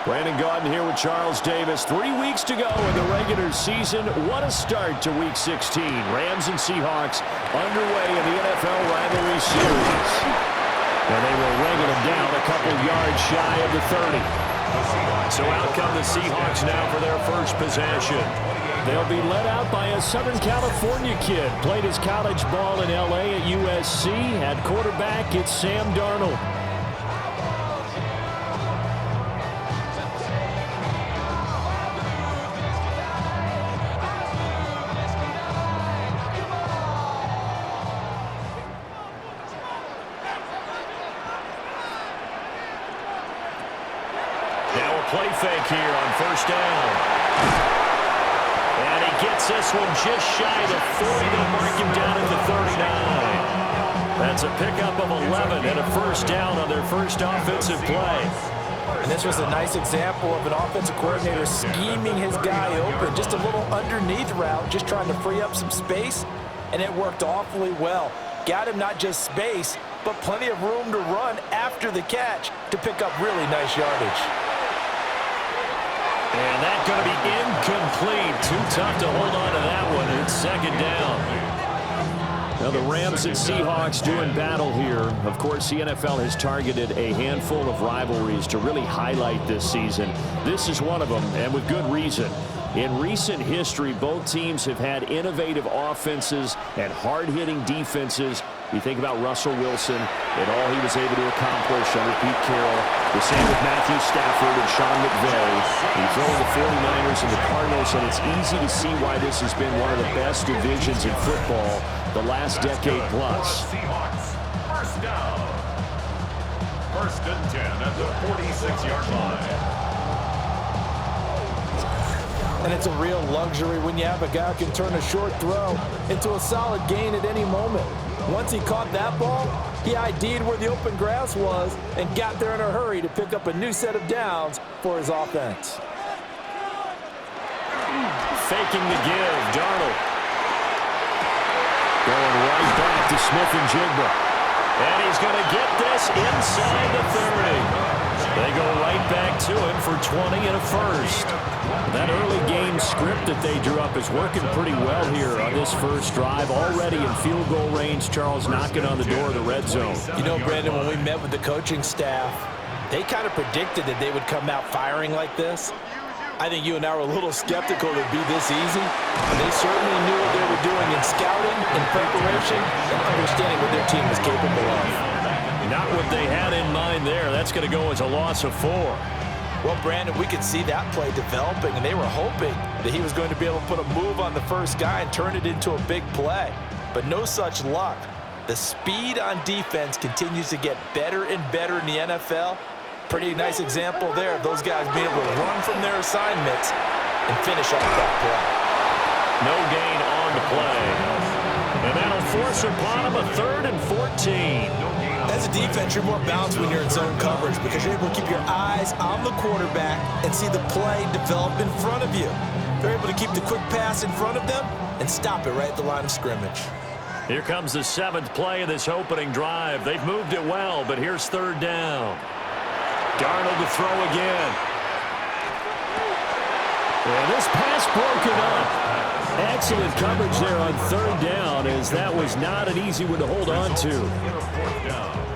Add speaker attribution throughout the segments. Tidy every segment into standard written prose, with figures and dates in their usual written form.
Speaker 1: Brandon Gaudin here with Charles Davis. 3 weeks to go in the regular season. What a start to Week 16. Rams and Seahawks underway in the NFL rivalry series. And they were ringing them down a couple yards shy of the 30. So out come the Seahawks now for their first possession. They'll be led out by a Southern California kid. Played his college ball in L.A. at USC. At quarterback, it's Sam Darnold. Play fake here on first down. And he gets this one just shy of 40. They'll mark him down at the 39. That's a pickup of 11 and a first down on their first offensive play.
Speaker 2: And this was a nice example of an offensive coordinator scheming his guy open. Just a little underneath route, just trying to free up some space, and it worked awfully well. Got him not just space, but plenty of room to run after the catch to pick up really nice yardage.
Speaker 1: And that's going to be incomplete. Too tough to hold on to that one. It's second down. Now the Rams and Seahawks doing battle here. Of course, the NFL has targeted a handful of rivalries to really highlight this season. This is one of them, and with good reason. In recent history, both teams have had innovative offenses and hard-hitting defenses. You think about Russell Wilson and all he was able to accomplish under Pete Carroll. The same with Matthew Stafford and Sean McVay. You throw in the 49ers and the Cardinals, and it's easy to see why this has been one of the best divisions in football the last decade plus.
Speaker 3: First down. First and 10 at the 46-yard line.
Speaker 2: And it's a real luxury when you have a guy who can turn a short throw into a solid gain at any moment. Once he caught that ball, he ID'd where the open grass was and got there in a hurry to pick up a new set of downs for his offense.
Speaker 1: Faking the give, Darnold. Going right back to Smith-Njigba. And he's going to get this inside the 30. They go right back to him for 20 and a first. That early game script that they drew up is working pretty well here on this first drive. Already in field goal range, Charles knocking on the door of the red zone.
Speaker 2: You know, Brandon, when we met with the coaching staff, they kind of predicted that they would come out firing like this. I think you and I were a little skeptical it would be this easy. But they certainly knew what they were doing in scouting, in preparation, and understanding what their team was capable of.
Speaker 1: Not what they had in mind there. That's going to go as a loss of 4.
Speaker 2: Well, Brandon, we could see that play developing, and they were hoping that he was going to be able to put a move on the first guy and turn it into a big play. But no such luck. The speed on defense continues to get better and better in the NFL. Pretty nice example there of those guys being able to run from their assignments and finish off that play.
Speaker 1: No gain on the play. And that'll force upon him a 3rd and 14.
Speaker 2: As a defense, you're more balanced when you're in zone coverage because you're able to keep your eyes on the quarterback and see the play develop in front of you. They're able to keep the quick pass in front of them and stop it right at the line of scrimmage.
Speaker 1: Here comes the 7th play of this opening drive. They've moved it well, but here's 3rd down. Darnold to throw again. And this pass broken up. Excellent coverage there on 3rd down, as that was not an easy one to hold on to.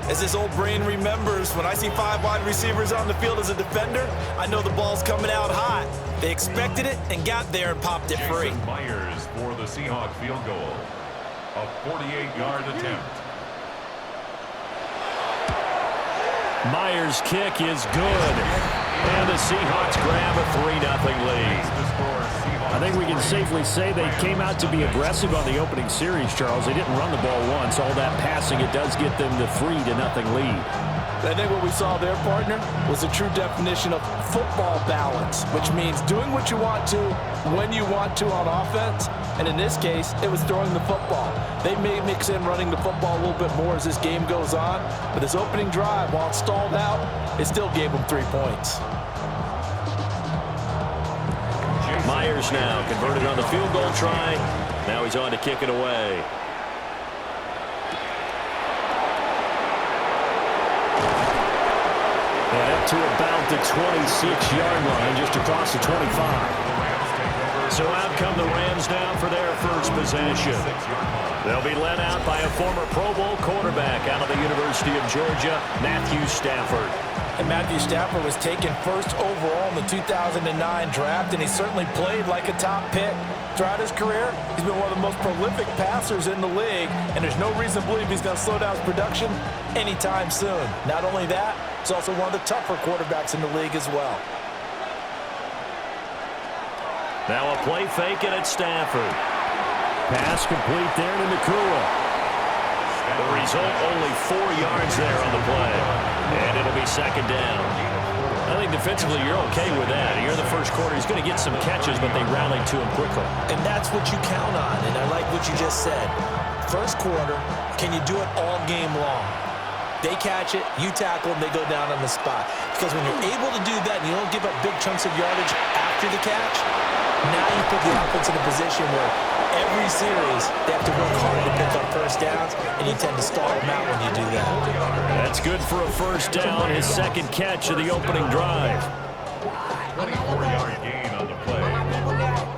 Speaker 2: As this old brain remembers, when I see 5 wide receivers on the field as a defender, I know the ball's coming out hot. They expected it and got there and popped it free.
Speaker 3: Myers for the Seahawks field goal. A 48-yard attempt.
Speaker 1: Myers' kick is good. And the Seahawks grab a 3-0 lead. I think we can safely say they came out to be aggressive on the opening series, Charles. They didn't run the ball once. All that passing, it does get them the 3-0 lead.
Speaker 2: I think what we saw there, partner, was a true definition of football balance, which means doing what you want to, when you want to on offense. And in this case, it was throwing the football. They may mix in running the football a little bit more as this game goes on. But this opening drive, while it stalled out, it still gave them 3 points.
Speaker 1: Myers now converted on the field goal try. Now he's on to kick it away. to about the 26-yard line, just across the 25. So out come the Rams now for their first possession. They'll be led out by a former Pro Bowl quarterback out of the University of Georgia, Matthew Stafford.
Speaker 2: And Matthew Stafford was taken first overall in the 2009 draft, and he certainly played like a top pick. Throughout his career, he's been one of the most prolific passers in the league, and there's no reason to believe he's going to slow down his production anytime soon. Not only that, he's also one of the tougher quarterbacks in the league as well.
Speaker 1: Now a play fake, and it's Stafford. Pass complete there to Nakua. The result, only 4 yards there on the play. And it'll be second down. I think defensively you're okay with that. Here in the first quarter, he's going to get some catches, but they rallied to him quickly.
Speaker 2: And that's what you count on, and I like what you just said. First quarter, can you do it all game long? They catch it, you tackle, and they go down on the spot. Because when you're able to do that and you don't give up big chunks of yardage after the catch, now you put the offense in a position where every series they have to work hard to pick up first downs, and you tend to stall them out when you do that.
Speaker 1: That's good for a first down, his second catch of the opening drive.
Speaker 3: 24-yard gain on the play.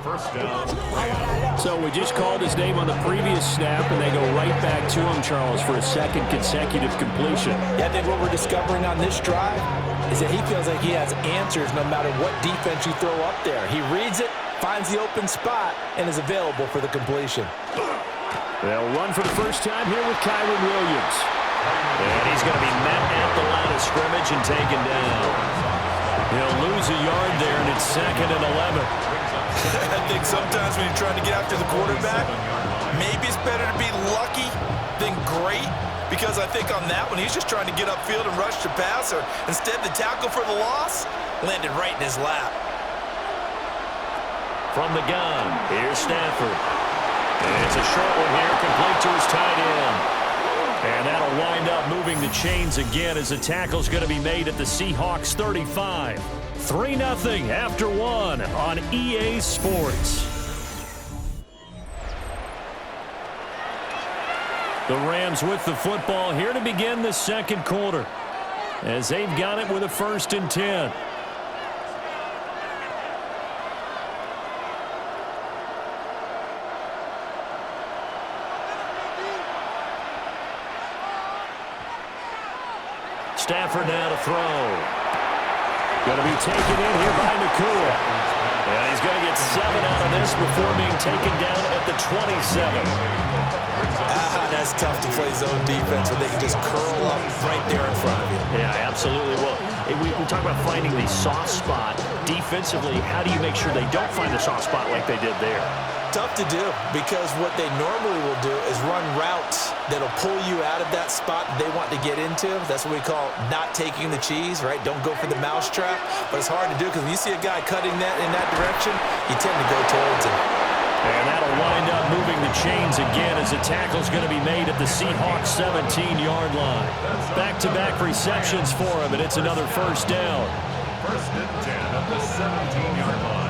Speaker 3: First down, Rams.
Speaker 1: So we just called his name on the previous snap, and they go right back to him, Charles, for a second consecutive completion.
Speaker 2: Yeah, I think what we're discovering on this drive is that he feels like he has answers no matter what defense you throw up there. He reads it, finds the open spot, and is available for the completion.
Speaker 1: They'll run for the first time here with Kyron Williams. And he's going to be met at the line of scrimmage and taken down. He'll lose a yard there, and it's 2nd and 11.
Speaker 2: I think sometimes when you're trying to get after the quarterback, maybe it's better to be lucky than great, because I think on that one, he's just trying to get upfield and rush the passer. Instead, the tackle for the loss landed right in his lap.
Speaker 1: From the gun, here's Stafford. And it's a short one here, complete to his tight end. And that'll wind up moving the chains again as the tackle's going to be made at the Seahawks 35. 3-0 after 1 on EA Sports. The Rams with the football here to begin the second quarter, as they've got it with a 1st and 10. Stafford now to throw. Going to be taken in here by Nakua. And he's going to get 7 out of this before being taken down at the 27.
Speaker 2: That's tough to play zone defense when they can just curl up right there in front of you.
Speaker 1: Yeah, absolutely. Well, we talk about finding the soft spot. Defensively, how do you make sure they don't find the soft spot like they did there?
Speaker 2: Tough to do, because what they normally will do is run routes that'll pull you out of that spot they want to get into. That's what we call not taking the cheese, right? Don't go for the mousetrap. But it's hard to do, because when you see a guy cutting that in that direction, you tend to go towards him.
Speaker 1: And that'll wind up moving the chains again as the tackle's going to be made at the Seahawks 17-yard line. Back-to-back receptions for him, and it's another first down.
Speaker 3: 1st and 10 at the 17-yard line.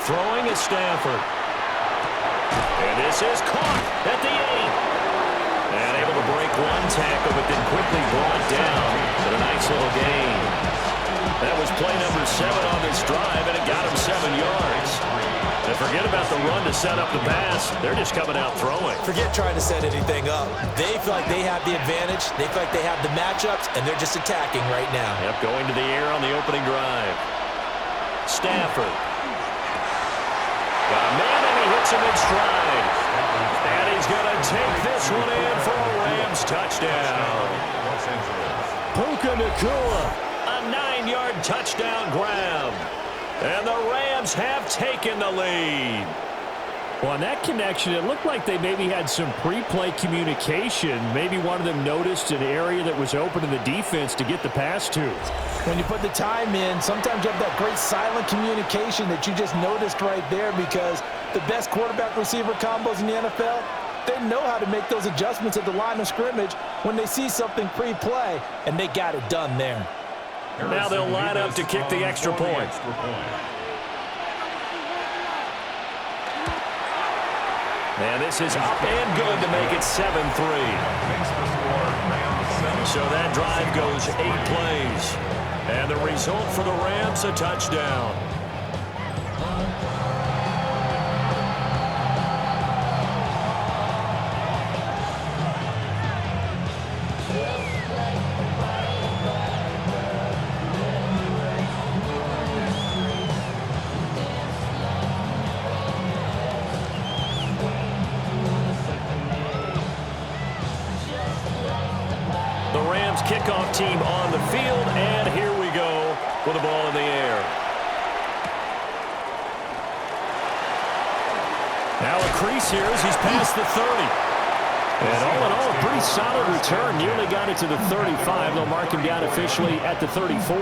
Speaker 1: Throwing is Stafford. And this is caught at the 8. And able to break one tackle, but then quickly brought down. But a nice little gain. That was play number 7 on this drive, and it got him 7 yards. And forget about the run to set up the pass. They're just coming out throwing.
Speaker 2: Forget trying to set anything up. They feel like they have the advantage. They feel like they have the matchups, and they're just attacking right now.
Speaker 1: Yep, going to the air on the opening drive. Stafford. Got a man, and he hits him in stride. And he's going to take this one in for a Rams touchdown. Puka Nakua, a 9-yard touchdown grab. And the Rams have taken the lead. Well, on that connection, it looked like they maybe had some pre-play communication. Maybe one of them noticed an area that was open in the defense to get the pass to.
Speaker 2: When you put the time in, sometimes you have that great silent communication that you just noticed right there, because the best quarterback-receiver combos in the NFL, they know how to make those adjustments at the line of scrimmage when they see something pre-play, and they got it done there.
Speaker 1: Now they'll line up to kick the extra point. And this is up and good to make it 7-3. So that drive goes 8 plays. And the result for the Rams, a touchdown. Kickoff team on the field, and here we go with the ball in the air. Now a crease here as he's past the 30. And all in all, a pretty solid return. Nearly got it to the 35. They'll mark him down officially at the 34.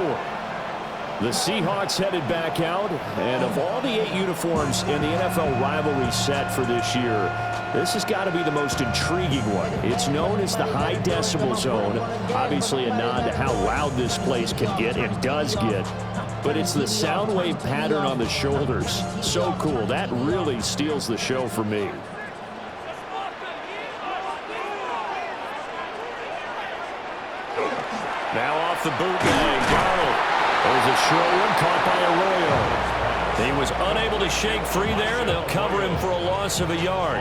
Speaker 1: The Seahawks headed back out, and of all the 8 uniforms in the NFL rivalry set for this year, this has got to be the most intriguing one. It's known as the high decibel zone. Obviously a nod to how loud this place can get and does get. But it's the sound wave pattern on the shoulders. So cool. That really steals the show for me. Now off the bootleg, Darnold. There's a short one caught by Arroyo. He was unable to shake free there. They'll cover him for a loss of a yard.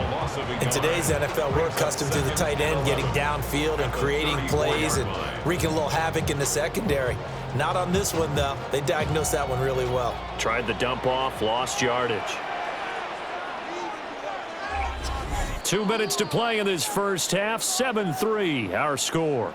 Speaker 2: In today's NFL, we're accustomed to the tight end getting downfield and creating plays and wreaking a little havoc in the secondary. Not on this one, though. They diagnosed that one really well.
Speaker 1: Tried the dump off, lost yardage. 2 minutes to play in this first half. 7-3, our score.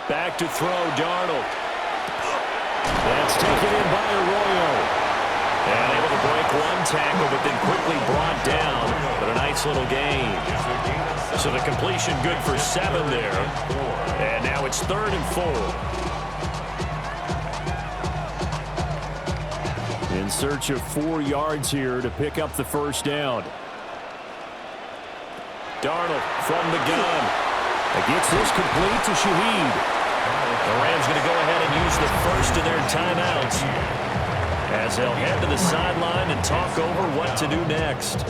Speaker 1: Back to throw, Darnold. That's taken in by Arroyo. And able to break one tackle, but then quickly brought down. But a nice little gain. So the completion good for 7 there. And now it's 3rd and 4. In search of 4 yards here to pick up the first down. Darnold from the gun. Gets this complete to Shaheed. The Rams going to go ahead and use the first of their timeouts as they'll head to the sideline and talk over what to do next.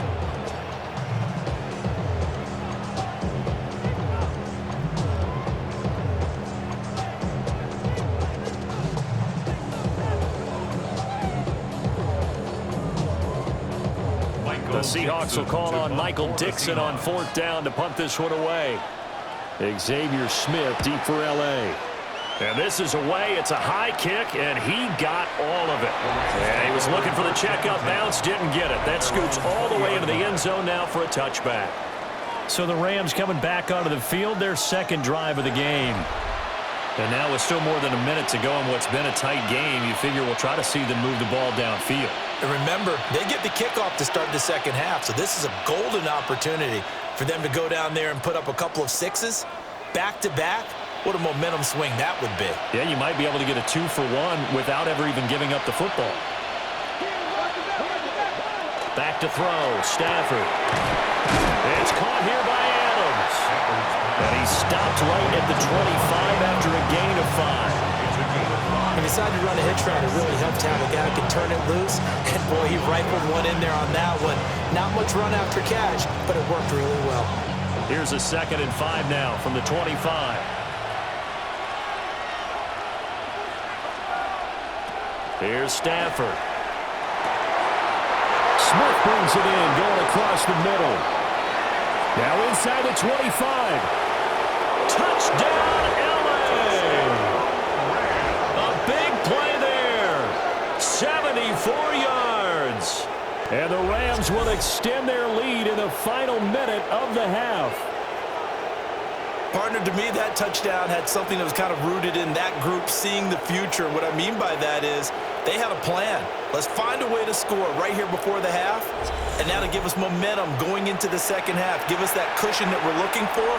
Speaker 1: The Seahawks will call on Michael Dixon on 4th down to punt this one away. Xavier Smith deep for L.A. And this is away. It's a high kick, and he got all of it. And he was looking for the checkup bounce, didn't get it. That scoots all the way into the end zone now for a touchback. So the Rams coming back onto the field, their second drive of the game. And now with still more than a minute to go in what's been a tight game, you figure we'll try to see them move the ball downfield.
Speaker 2: And remember, they get the kickoff to start the second half, so this is a golden opportunity for them to go down there and put up a couple of 6s back-to-back. What a momentum swing that would be.
Speaker 1: Yeah, you might be able to get a 2-for-1 without ever even giving up the football. Back to throw, Stafford. It's caught here by Adams. And he stopped right at the 25 after a gain of 5.
Speaker 2: He decided to run a hitch route. It really helped to have a guy who can turn it loose. And, boy, he rifled one in there on that one. Not much run after catch, but it worked really well.
Speaker 1: Here's a 2nd and 5 now from the 25. Here's Stafford. Smith brings it in, going across the middle. Now inside the 25. Touchdown, L.A. A big play there. 74 yards. And the Rams will extend their lead in the final minute of the half.
Speaker 2: Partner, to me, that touchdown had something that was kind of rooted in that group seeing the future. What I mean by that is they had a plan. Let's find a way to score right here before the half. And now to give us momentum going into the second half, give us that cushion that we're looking for.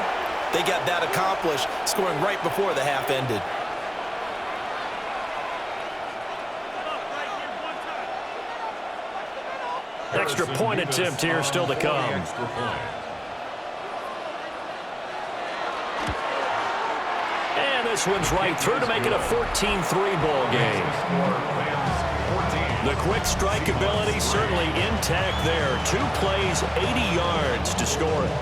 Speaker 2: They got that accomplished, scoring right before the half ended.
Speaker 1: Extra point attempt here still to come. this one's right through to make it a 14-3 ball game. The quick strike ability certainly intact there. 2 plays, 80 yards to score it.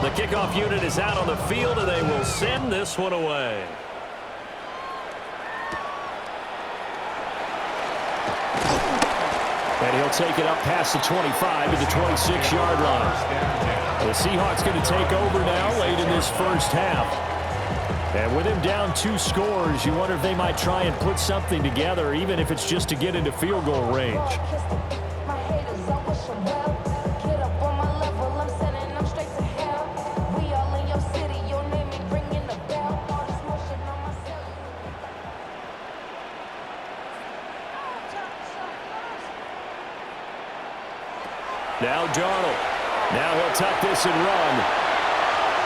Speaker 1: The kickoff unit is out on the field, and they will send this one away. And he'll take it up past the 25 to the 26-yard line. The Seahawks going to take over now late in this first half. And with him down 2 scores, you wonder if they might try and put something together, even if it's just to get into field goal range. Now Darnold. Now he'll tuck this and run.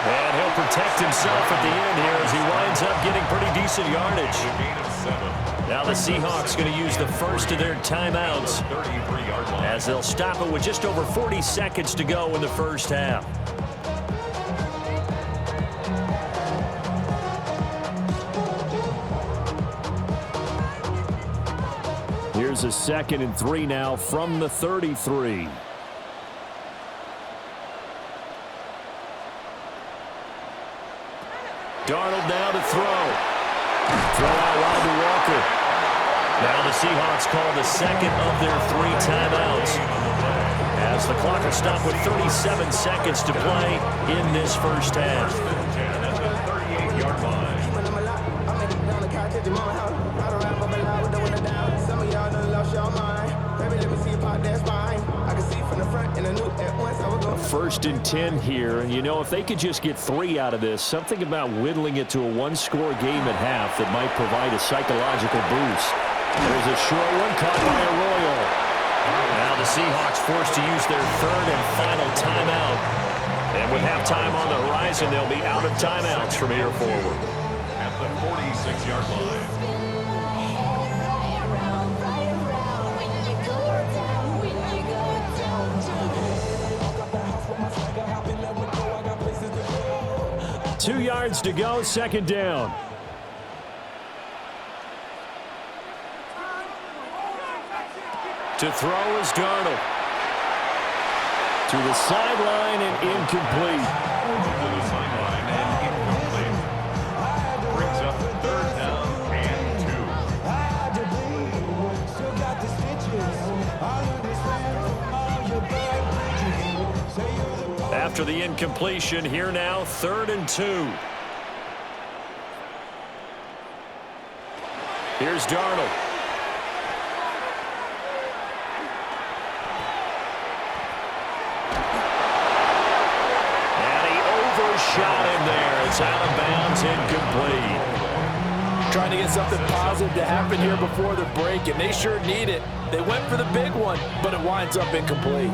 Speaker 1: And he'll protect himself at the end here as he winds up getting pretty decent yardage. Now the Seahawks going to use the first of their timeouts as they'll stop it with just over 40 seconds to go in the first half. Here's a 2nd and 3 now from the 33. Darnold now to throw. Throw out wide to Walker. Now the Seahawks call the second of their 3 timeouts as the clock will stop with 37 seconds to play in this first half.
Speaker 3: At the 38-yard line.
Speaker 1: A 1st and 10 here, and you know, if they could just get 3 out of this, something about whittling it to a 1-score game at half that might provide a psychological boost. There's a short one caught by Arroyo. Now the Seahawks forced to use their 3rd and final timeout. And with halftime on the horizon, they'll be out of timeouts from here forward.
Speaker 3: At the 46-yard line.
Speaker 1: Two yards to go, 2nd down. To throw is Darnold. To the sideline and incomplete.
Speaker 3: To the sideline and incomplete. Brings up 3rd down and 2.
Speaker 1: After the incompletion, here now, 3rd and 2. Here's Darnold. And he overshot him there. It's out of bounds, incomplete.
Speaker 2: Trying to get something positive to happen here before the break, and they sure need it. They went for the big one, but it winds up incomplete.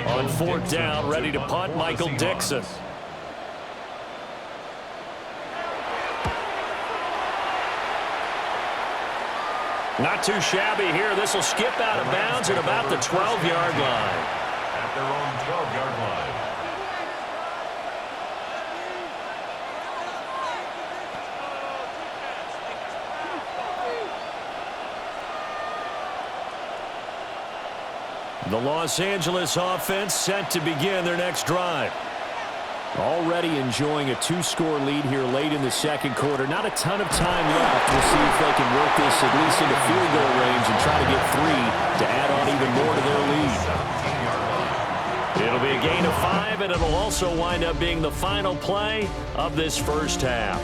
Speaker 1: On 4th down, ready to punt, Michael Dixon. Not too shabby here. This will skip out of bounds at about the 12-yard line.
Speaker 3: At their own 12-yard line.
Speaker 1: The Los Angeles offense set to begin their next drive. Already enjoying a 2-score lead here late in the 2nd quarter. Not a ton of time left. We'll see if they can work this at least into field goal range and try to get 3 to add on even more to their lead. It'll be a gain of 5, and it'll also wind up being the final play of this first half.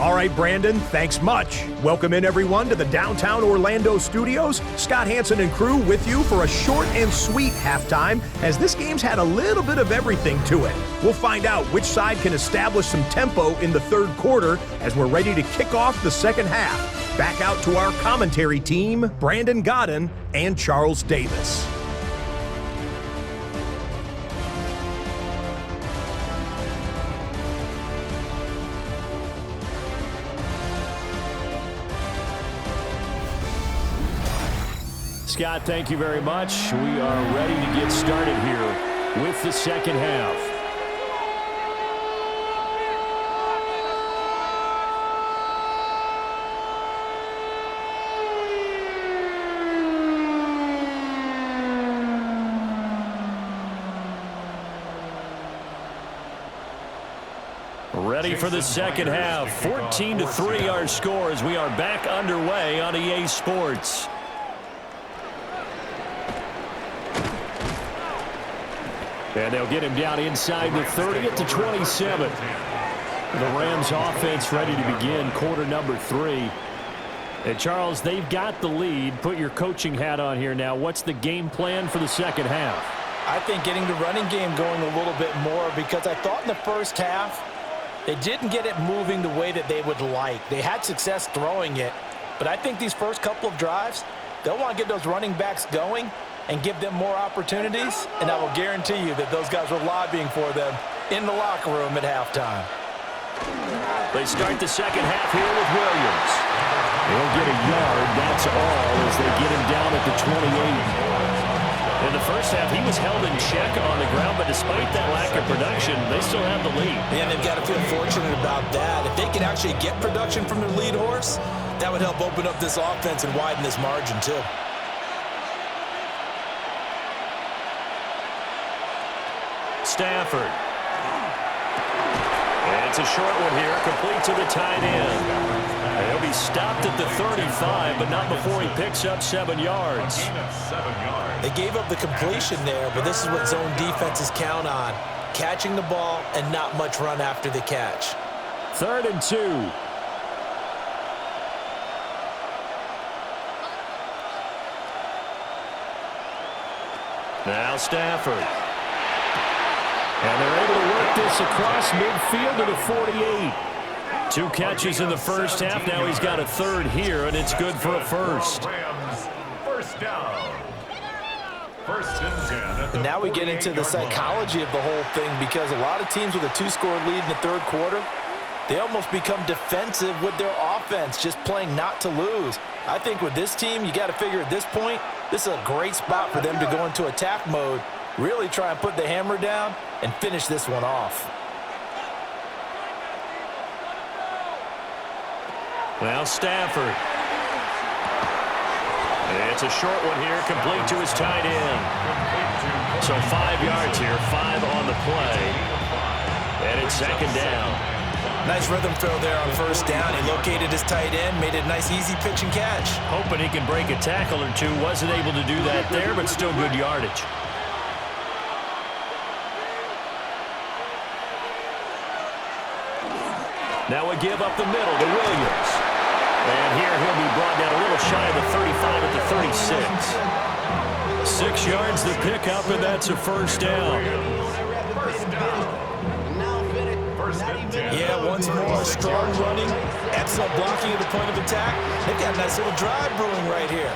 Speaker 4: All right, Brandon, thanks much. Welcome in, everyone, to the downtown Orlando studios. Scott Hansen and crew with you for a short and sweet halftime, as this game's had a little bit of everything to it. We'll find out which side can establish some tempo in the third quarter as we're ready to kick off the second half. Back out to our commentary team, Brandon Godden and Charles Davis.
Speaker 1: Scott, thank you very much. We are ready to get started here with the second half. Ready for the second half. 14-3 our score as we are back underway on EA Sports. And they'll get him down inside the 30 at the 27. The Rams offense ready to begin quarter number 3. And Charles, they've got the lead. Put your coaching hat on here now. What's the game plan for the second half?
Speaker 2: I think getting the running game going a little bit more, because I thought in the first half they didn't get it moving the way that they would like. They had success throwing it, but I think these first couple of drives, they'll want to get those running backs going and give them more opportunities, and I will guarantee you that those guys were lobbying for them in the locker room at halftime.
Speaker 1: They start the second half here with Williams. They'll get a yard, that's all, as they get him down at the 28. In the first half, he was held in check on the ground, but despite that lack of production, they still have the lead.
Speaker 2: And they've got to feel fortunate about that. If they can actually get production from their lead horse, that would help open up this offense and widen this margin too.
Speaker 1: Stafford. And it's a short one here, complete to the tight end. And he'll be stopped at the 35, but not before he picks up 7 yards.
Speaker 2: They gave up the completion there, but this is what zone defenses count on. Catching the ball and not much run after the catch.
Speaker 1: 3rd and 2. Now Stafford. And they're able to work this across midfield to the 48. 2 catches in the first half. Now he's got a 3rd here, and it's good for a first.
Speaker 3: First down. First and 10.
Speaker 2: And now we get into the psychology of the whole thing, because a lot of teams with a 2-score lead in the third quarter, they almost become defensive with their offense, just playing not to lose. I think with this team, you got to figure at this point, this is a great spot for them to go into attack mode, really try and put the hammer down and finish this one off.
Speaker 1: Well, Stafford. It's a short one here, complete to his tight end. So 5 yards here, 5 on the play. And it's second down.
Speaker 2: Nice rhythm throw there on first down. He located his tight end, made it a nice easy pitch and catch.
Speaker 1: Hoping he can break a tackle or two. Wasn't able to do that there, but still good yardage. Now we give up the middle to Williams. And here he'll be brought down a little shy of the 35 at the 36. 6 yards to pick up, and that's a first down.
Speaker 2: Yeah, once more, strong running, excellent blocking at the point of attack. They've got a nice little drive brewing right here.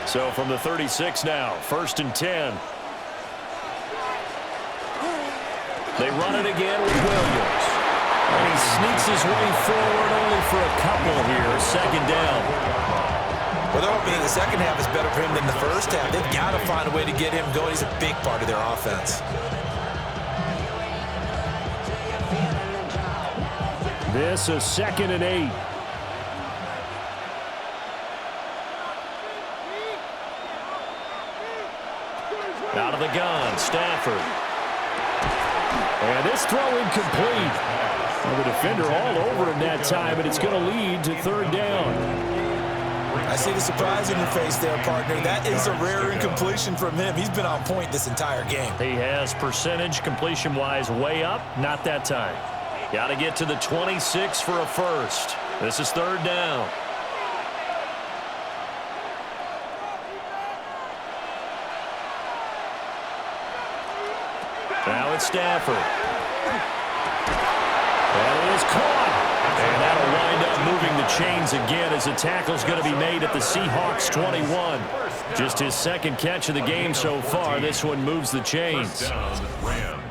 Speaker 1: So from the 36 now, 1st and 10. They run it again with Williams. And he sneaks his way forward only for a couple here. Second down.
Speaker 2: Well, they're hoping that the second half is better for him than the first half. They've got to find a way to get him going. He's a big part of their offense.
Speaker 1: This is 2nd and 8. Out of the gun, Stafford. And this throw incomplete. Well, the defender all over him that time, and it's going to lead to 3rd down.
Speaker 2: I see the surprise in your face there, partner. That is a rare incompletion from him. He's been on point this entire game.
Speaker 1: He has percentage completion-wise way up, not that time. Got to get to the 26 for a first. This is third down. Now it's Stafford. That is caught. And that'll wind up moving the chains again as the tackle's going to be made at the Seahawks 21. Just his second catch of the game so far. This one moves the chains.
Speaker 3: First down, Rams.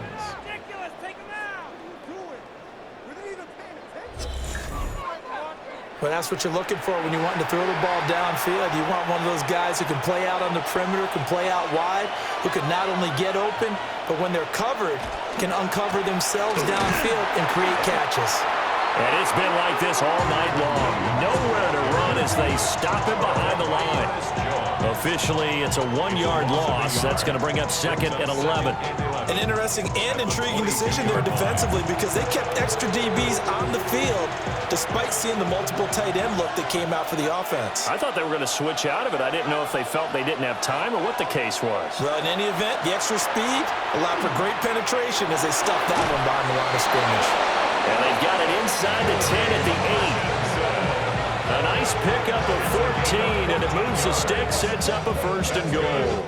Speaker 2: But that's what you're looking for when you're wanting to throw the ball downfield. You want one of those guys who can play out on the perimeter, can play out wide, who can not only get open, but when they're covered, can uncover themselves downfield and create catches.
Speaker 1: And it's been like this all night long. Nowhere to run as they stop him behind the line. Officially, it's a 1-yard loss. That's going to bring up second and 11.
Speaker 2: An interesting and intriguing decision there defensively because they kept extra DBs on the field despite seeing the multiple tight end look that came out for the offense.
Speaker 1: I thought they were going to switch out of it. I didn't know if they felt they didn't have time or what the case was.
Speaker 2: Well, in any event, the extra speed allowed for great penetration as they stuffed that one behind the line of scrimmage.
Speaker 1: And they've got it inside the 10 at the 8. A nice pickup of 14, and it moves the stick, sets up a first and goal.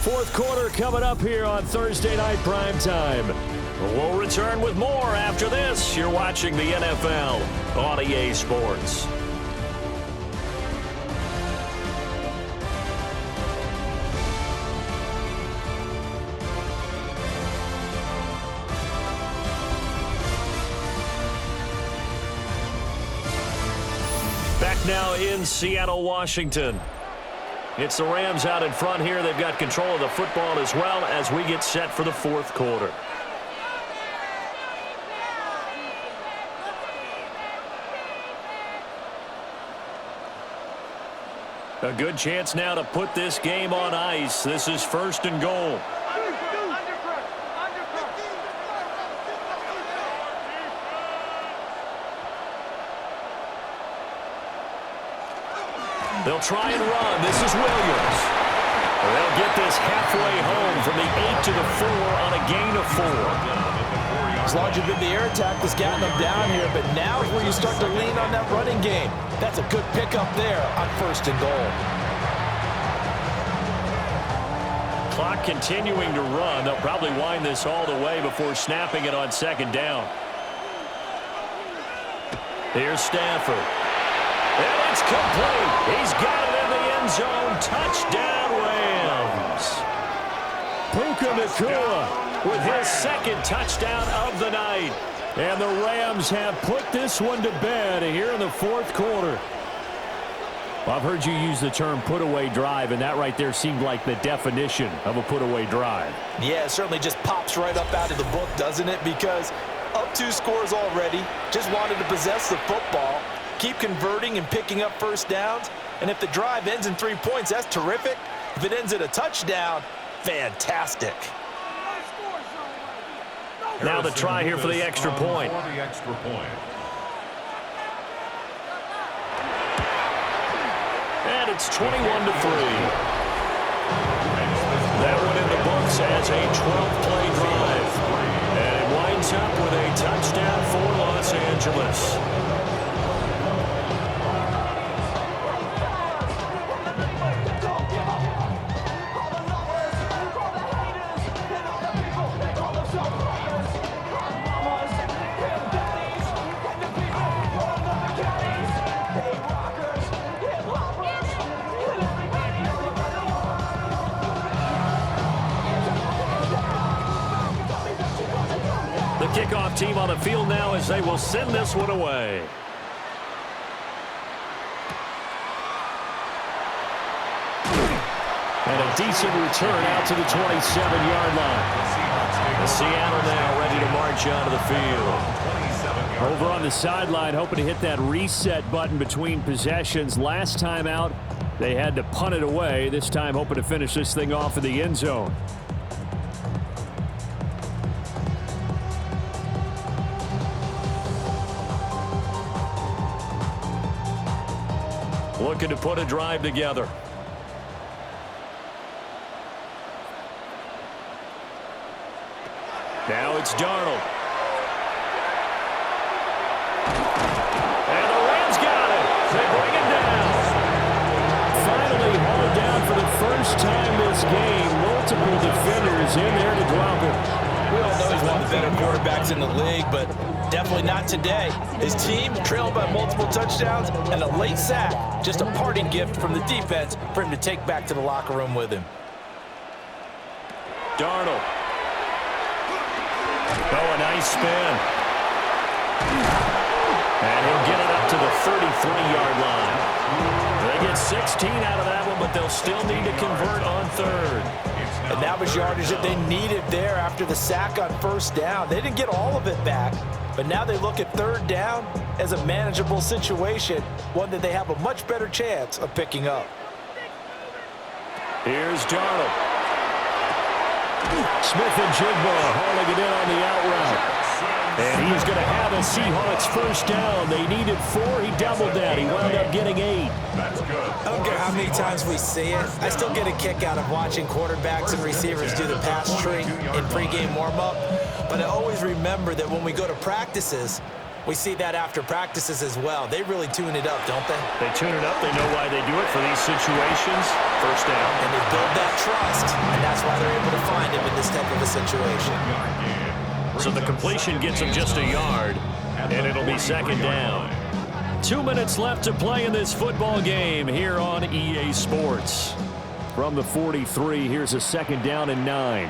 Speaker 1: Fourth quarter coming up here on Thursday Night Primetime. We'll return with more after this. You're watching the NFL on EA Sports. Back now in Seattle, Washington. It's the Rams out in front here. They've got control of the football as well as we get set for the fourth quarter. A good chance now to put this game on ice. This is first and goal. They'll try and run. This is Williams. They'll get this halfway home from the 8 to the 4 on a gain of 4.
Speaker 2: As long as you've been the air attack that's gotten them down here, but now is where you start to lean on that running game. That's a good pickup there on first and goal.
Speaker 1: Clock continuing to run. They'll probably wind this all the way before snapping it on second down. Here's Stafford. And it's complete. He's got it in the end zone. Touchdown, Rams. Puka Nacua with his second touchdown of the night. And the Rams have put this one to bed here in the fourth quarter. Well, I've heard you use the term put-away drive, and that right there seemed like the definition of a put-away drive.
Speaker 2: Yeah, it certainly just pops right up out of the book, doesn't it? Because up 2 scores already, just wanted to possess the football, keep converting and picking up first downs. And if the drive ends in 3 points, that's terrific. If it ends in a touchdown, fantastic.
Speaker 1: Now the try here for the extra point. And it's 21-3. That one in the books as a 12-play drive. And it winds up with a touchdown for Los Angeles. Kickoff team on the field now as they will send this one away. And a decent return out to the 27-yard line. The Seattle now ready to march onto the field. Over on the sideline, hoping to hit that reset button between possessions. Last time out, they had to punt it away. This time, hoping to finish this thing off in the end zone. Looking to put a drive together. Now it's Darnold. defenders in there to drop him.
Speaker 2: We all know he's one of the better quarterbacks in the league, but definitely not today. His team trailed by multiple touchdowns and a late sack. Just a parting gift from the defense for him to take back to the locker room with him.
Speaker 1: Darnold. Oh, a nice spin. And he'll get it up to the 33-yard line. They get 16 out of that one, but they'll still need to convert on third.
Speaker 2: And that was yardage that they needed there after the sack on first down. They didn't get all of it back, but now they look at third down as a manageable situation, one that they have a much better chance of picking up.
Speaker 1: Here's Darnold. Smith and Jigba hauling it in on the out route. And he's going to have a Seahawks first down. They needed 4. He doubled that. He wound up getting 8.
Speaker 3: That's good.
Speaker 2: I don't care how many times we see it. I still get a kick out of watching quarterbacks and receivers do the pass tree in pregame warm-up. But I always remember that when we go to practices, we see that after practices as well. They really tune it up, don't they?
Speaker 1: They tune it up. They know why they do it for these situations. First down.
Speaker 2: And they build that trust, and that's why they're able to find him in this type of a situation.
Speaker 1: So the completion gets him just a yard, and it'll be second down. 2 minutes left to play in this football game here on EA Sports. From the 43, here's a second down and 9.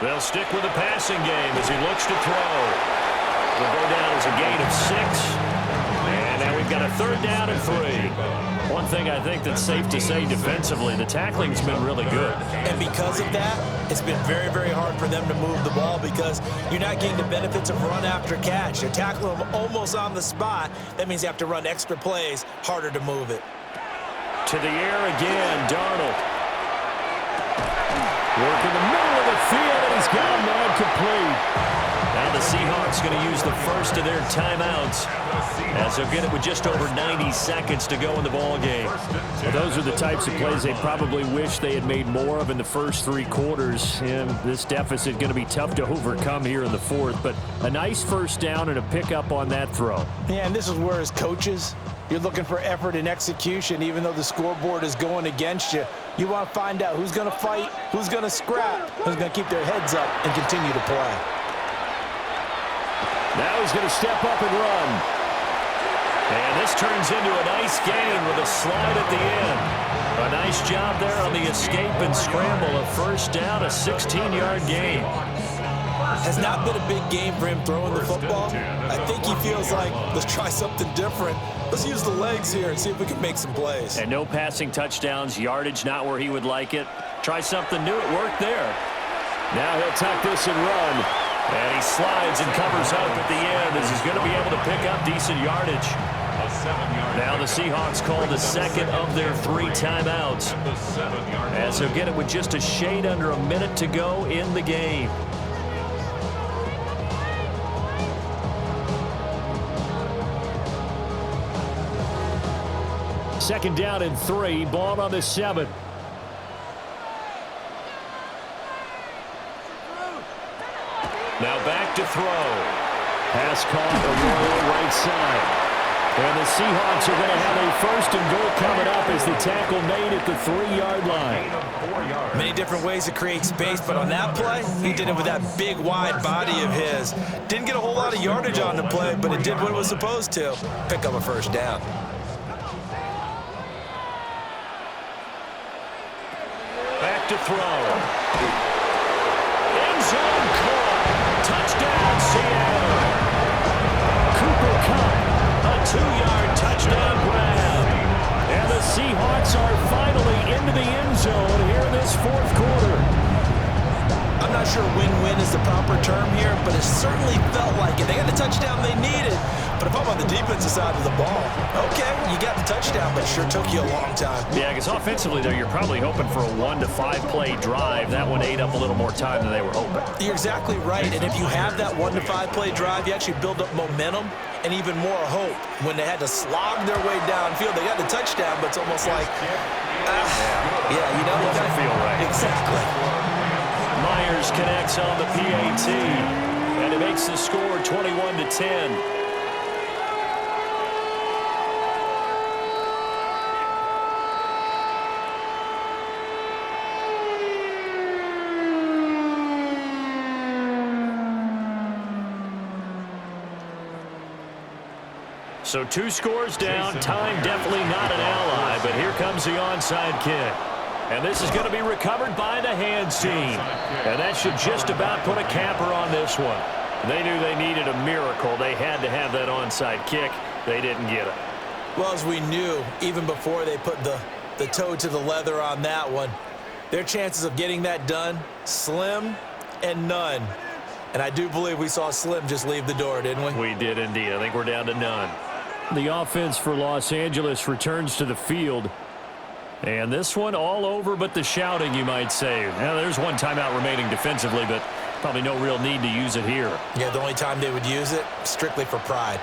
Speaker 1: They'll stick with the passing game as he looks to throw. Will go down as a gain of 6. And now we've got a third down and 3. One thing I think that's safe to say defensively, the tackling's been really good.
Speaker 2: And because of that, it's been very, very hard for them to move the ball because you're not getting the benefits of run after catch. You're tackling them almost on the spot. That means you have to run extra plays, harder to move it.
Speaker 1: To the air again, Darnold. Work in the middle of the field, and he's got him man complete. Now the Seahawks going to use the first of their timeouts as they'll get it with just over 90 seconds to go in the ball game. Well, those are the types of plays they probably wish they had made more of in the first 3 quarters. And this deficit going to be tough to overcome here in the fourth. But a nice first down and a pickup on that throw.
Speaker 2: Yeah, and this is where as coaches, you're looking for effort and execution, even though the scoreboard is going against you. You want to find out who's going to fight, who's going to scrap, who's going to keep their heads up and continue to play.
Speaker 1: Now he's going to step up and run. And this turns into a nice gain with a slide at the end. A nice job there on the escape and scramble. A first down, a 16-yard gain.
Speaker 2: Has not been a big game for him throwing the football. I think he feels like, let's try something different. Let's use the legs here and see if we can make some plays.
Speaker 1: And no passing touchdowns, yardage not where he would like it. Try something new, it worked there. Now he'll tuck this and run. And he slides and covers up at the end as he's going to be able to pick up decent yardage. Now the Seahawks call the second of their 3 timeouts as they'll get it with just a shade under a minute to go in the game. Second down and 3, ball on the 7. Now back to throw. Pass caught Arroyo right side. And the Seahawks are going to have a first and goal coming up as the tackle made at the 3-yard line.
Speaker 2: Many different ways to create space, but on that play, he did it with that big, wide body of his. Didn't get a whole lot of yardage on the play, but it did what it was supposed to. Pick up a first down.
Speaker 1: Back to throw. End zone caught. Touchdown, Seattle. Cooper Kupp, a 2-yard touchdown grab. And the Seahawks are finally into the end zone here in this fourth quarter.
Speaker 2: I'm not sure win-win is the proper term here, but it certainly felt like it. They got the touchdown they needed, but if I'm on the defensive side of the ball, okay, you got the touchdown, but it sure took you a long time.
Speaker 1: Yeah, because offensively, though, you're probably hoping for a 1 to 5 play drive. That one ate up a little more time than they were hoping.
Speaker 2: You're exactly right, and if you have that 1 to 5 play drive, you actually build up momentum and even more hope. When they had to slog their way downfield, they got the touchdown, but it's almost like, yeah, you know,
Speaker 1: it doesn't feel right.
Speaker 2: Exactly.
Speaker 1: Myers connects on the PAT, and it makes the score 21-10. So 2 scores down. Time definitely not an ally, but here comes the onside kick. And this is going to be recovered by the hands team. And that should just about put a capper on this one. They knew they needed a miracle. They had to have that onside kick. They didn't get it.
Speaker 2: Well, as we knew, even before they put the toe to the leather on that one, their chances of getting that done, slim and none. And I do believe we saw Slim just leave the door, didn't we?
Speaker 1: We did indeed. I think we're down to none. The offense for Los Angeles returns to the field. And this one all over but the shouting, you might say. Now, there's one timeout remaining defensively, but probably no real need to use it here.
Speaker 2: Yeah, the only time they would use it, strictly for pride.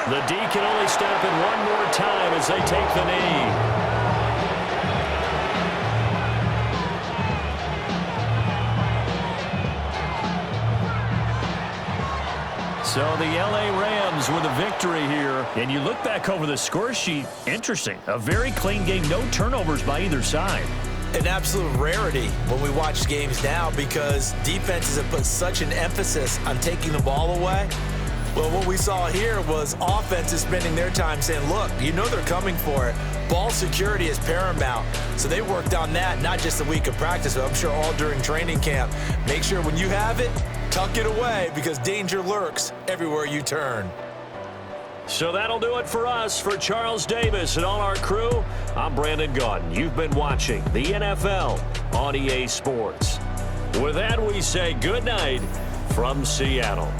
Speaker 1: The D can only stop it one more time as they take the knee. So the L.A. Rams with a victory here. And you look back over the score sheet, interesting. A very clean game, no turnovers by either side.
Speaker 2: An absolute rarity when we watch games now because defenses have put such an emphasis on taking the ball away. Well, what we saw here was offenses spending their time saying, look, you know they're coming for it. Ball security is paramount. So they worked on that, not just a week of practice, but I'm sure all during training camp. Make sure when you have it, tuck it away because danger lurks everywhere you turn.
Speaker 1: So that'll do it for us. For Charles Davis and all our crew, I'm Brandon Gaudin. You've been watching the NFL on EA Sports. With that, we say good night from Seattle.